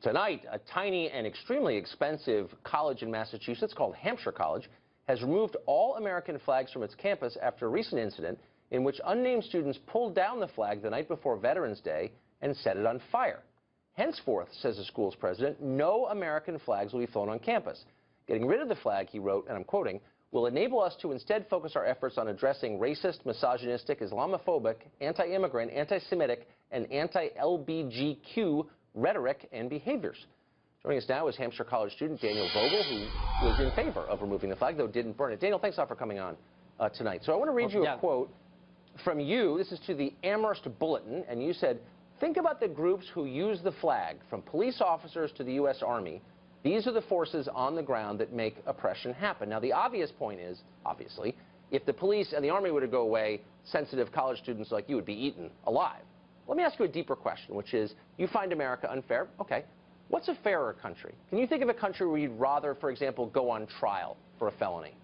Tonight, a tiny and extremely expensive college in Massachusetts called Hampshire College has removed all American flags from its campus after a recent incident in which unnamed students pulled down the flag the night before Veterans Day and set it on fire. Henceforth, says the school's president, no American flags will be flown on campus. Getting rid of the flag, he wrote, and I'm quoting, will enable us to instead focus our efforts on addressing racist, misogynistic, Islamophobic, anti-immigrant, anti-Semitic, and anti-LGBTQ rhetoric and behaviors. Joining us now is Hampshire College student Daniel Vogel, who was in favor of removing the flag, though didn't burn it. Daniel, thanks a lot for coming on tonight. So I want to read you a quote from you. This is to the Amherst Bulletin, and you said, think about the groups who use the flag, from police officers to the U.S. Army. These are the forces on the ground that make oppression happen. Now, the obvious point is, obviously, if the police and the Army were to go away, sensitive college students like you would be eaten alive. Let me ask you a deeper question, which is, you find America unfair? Okay. What's a fairer country? Can you think of a country where you'd rather, for example, go on trial for a felony?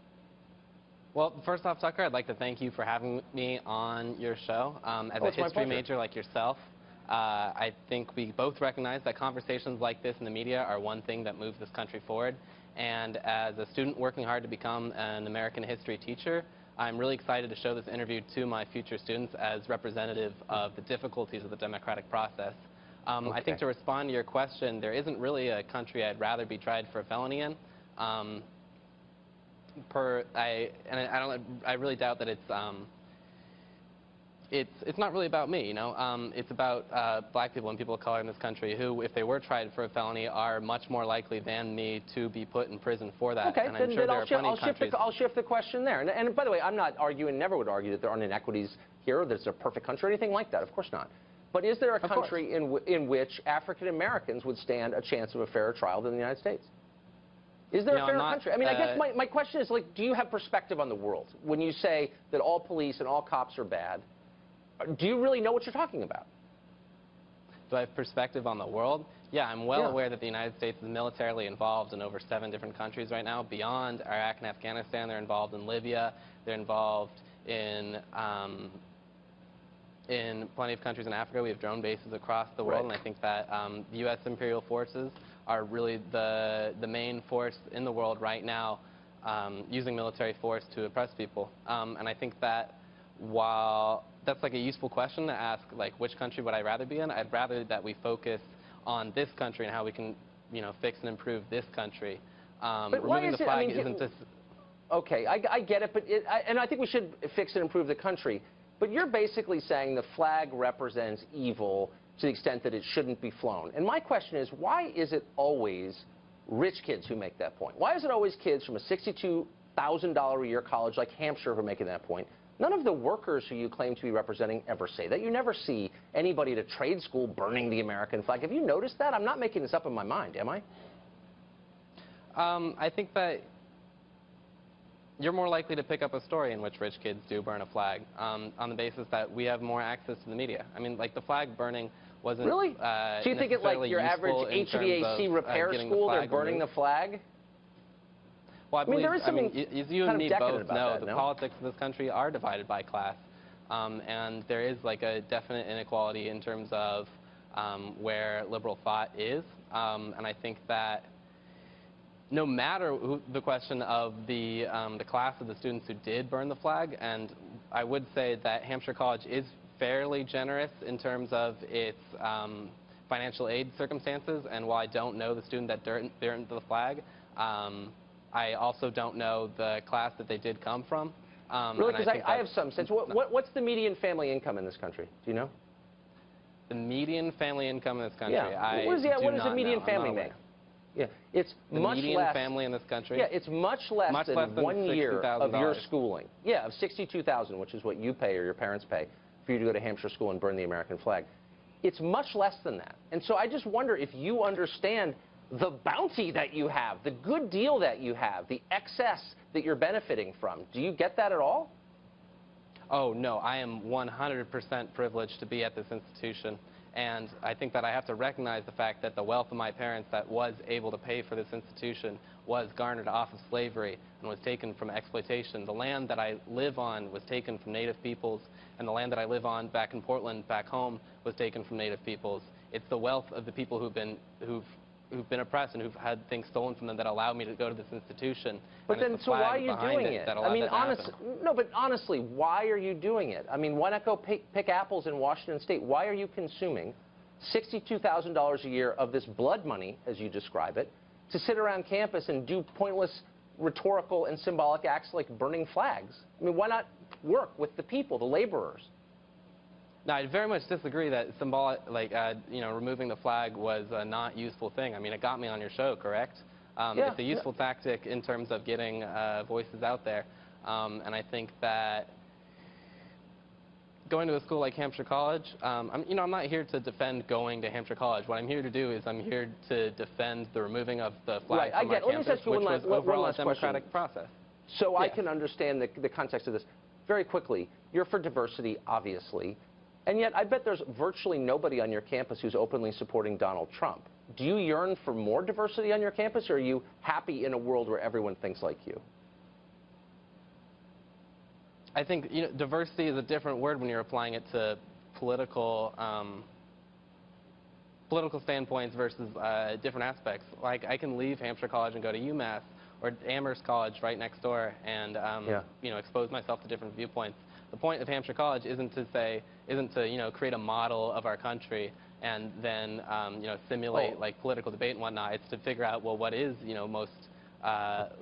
Well, first off, Tucker, I'd like to thank you for having me on your show. As a history major like yourself, I think we both recognize that conversations like this in the media are one thing that moves this country forward. And as a student working hard to become an American history teacher, I'm really excited to show this interview to my future students as representative of the difficulties of the democratic process. I think to respond to your question, there isn't really a country I'd rather be tried for a felony in. I really doubt that it's not really about me, you know. It's about black people and people of color in this country who, if they were tried for a felony, are much more likely than me to be put in prison for that. Okay, and I'm sure there are plenty of countries. I'll shift the question there. And by the way, I'm not arguing, never would argue that there aren't inequities here, that it's a perfect country or anything like that. Of course not. But is there a country in which African Americans would stand a chance of a fairer trial than the United States? Is there a fairer country? I mean, I guess my question is, like, do you have perspective on the world? When you say that all police and all cops are bad, do you really know what you're talking about? Do I have perspective on the world? Yeah, I'm well aware that the United States is militarily involved in over 7 different countries right now. Beyond Iraq and Afghanistan, they're involved in Libya. They're involved in plenty of countries in Africa. We have drone bases across the world, and I think that the U.S. imperial forces are really the main force in the world right now, using military force to oppress people. And I think that while that's like a useful question to ask, like, which country would I rather be in, I'd rather that we focus on this country and how we can, you know, fix and improve this country. But why is the flag isn't this. Okay, I get it, but and I think we should fix and improve the country. But you're basically saying the flag represents evil to the extent that it shouldn't be flown. And my question is, why is it always rich kids who make that point? Why is it always kids from a $62,000 a year college like Hampshire who are making that point? None of the workers who you claim to be representing ever say that. You never see anybody at a trade school burning the American flag. Have you noticed that? I'm not making this up in my mind, am I? I think that you're more likely to pick up a story in which rich kids do burn a flag on the basis that we have more access to the media. I mean, like, the flag burning wasn't really? So you think it's like your average HVAC repair school, they're burning the flag? Well, I believe, as you and me both know, the politics of this country are divided by class. And there is, like, a definite inequality in terms of where liberal thought is. And I think that no matter the question of the class of the students who did burn the flag, and I would say that Hampshire College is fairly generous in terms of its financial aid circumstances, and while I don't know the student that burned the flag, I also don't know the class that they did come from. Really? Because I have some sense. What's the median family income in this country? Do you know? The median family income in this country? Yeah. What does the median family make? Yeah, it's much less. The median family in this country? Yeah, it's much less than 1 year of your schooling. Yeah, of $62,000, which is what you pay or your parents pay for you to go to Hampshire school and burn the American flag. It's much less than that. And so I just wonder if you understand the bounty that you have, the good deal that you have, the excess that you're benefiting from. Do you get that at all? Oh, no. I am 100% privileged to be at this institution. And I think that I have to recognize the fact that the wealth of my parents that was able to pay for this institution was garnered off of slavery and was taken from exploitation. The land that I live on was taken from Native peoples, and the land that I live on back in Portland, back home, was taken from Native peoples. It's the wealth of the people who've who've been oppressed and who've had things stolen from them that allow me to go to this institution. But then, so why are you doing it? I mean, honestly, why are you doing it? I mean, why not go pick apples in Washington State? Why are you consuming $62,000 a year of this blood money, as you describe it, to sit around campus and do pointless rhetorical and symbolic acts like burning flags? I mean, why not work with the people, the laborers? No, I very much disagree that symbolic, removing the flag was a not useful thing. I mean, it got me on your show, correct? Yeah, it's a useful tactic in terms of getting voices out there. And I think that going to a school like Hampshire College, I'm not here to defend going to Hampshire College. What I'm here to do is I'm here to defend the removing of the flag from our campus, which was overall a democratic process. So I can understand the context of this. Very quickly, you're for diversity, obviously, and yet I bet there's virtually nobody on your campus who's openly supporting Donald Trump. Do you yearn for more diversity on your campus, or are you happy in a world where everyone thinks like you? I think diversity is a different word when you're applying it to political standpoints versus different aspects. Like, I can leave Hampshire College and go to UMass or Amherst College right next door and expose myself to different viewpoints. The point of Hampshire College isn't to create a model of our country and then simulate like political debate and whatnot. It's to figure out, well, what is most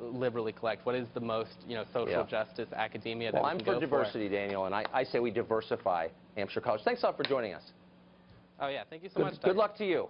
liberally correct? What is the most social justice academia that we can go for? Well, I'm for diversity, Daniel, and I say we diversify Hampshire College. Thanks a lot for joining us. Oh yeah, thank you so much. Good luck to you.